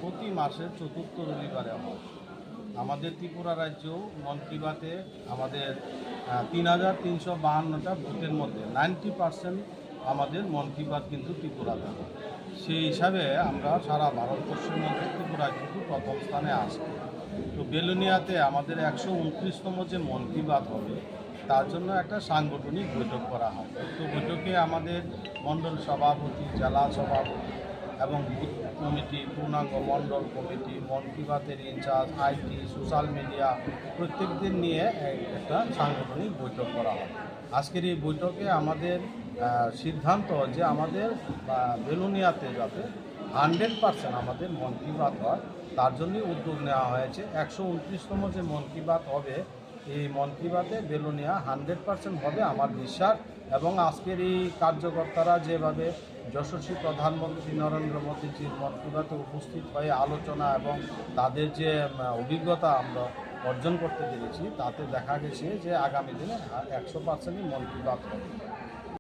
প্রতি মাসের চতুর্থ রবিবারে হয়। আমাদের ত্রিপুরা রাজ্য মন কি বাতে আমাদের ৩,৩৫২টা বুথের মধ্যে 90% আমাদের মন কি বাত কিন্তু ত্রিপুরাতে হয়। সেই হিসাবে আমরা সারা ভারতবর্ষের মধ্যে ত্রিপুরা কিন্তু প্রথম স্থানে আসি। তো বেলুনিয়াতে আমাদের ১২৯তম যে মন কি বাত হবে তার জন্য একটা সাংগঠনিক বৈঠক করা হয়। তো বৈঠকে আমাদের মণ্ডল সভাপতি, জেলা সভাপতি এবং বুথ কমিটি, পূর্ণাঙ্গ মণ্ডল কমিটি, মন কি বাতের ইনচার্জ, আইটি, সোশ্যাল মিডিয়া প্রত্যেকদের নিয়ে একটা সাংগঠনিক বৈঠক করা হয়। আজকের এই বৈঠকে আমাদের সিদ্ধান্ত যে আমাদের বেলুনিয়াতে যাতে 100% আমাদের মন কি বাত হয় তার জন্যই উদ্যোগ নেওয়া হয়েছে। ১২৯তম যে মন কি বাত হবে এই মন কি বাতে বেলুনিয়া 100% হবে আমার বিশ্বাস। এবং আজকের এই কার্যকর্তারা যেভাবে যশস্বী প্রধানমন্ত্রী নরেন্দ্র মোদীজির মন কি বাতে উপস্থিত হয়ে আলোচনা এবং তাদের যে অভিজ্ঞতা আমরা অর্জন করতে পেরেছি তাতে দেখা গেছে যে আগামী দিনে 100%ই মন কি বাত হবে।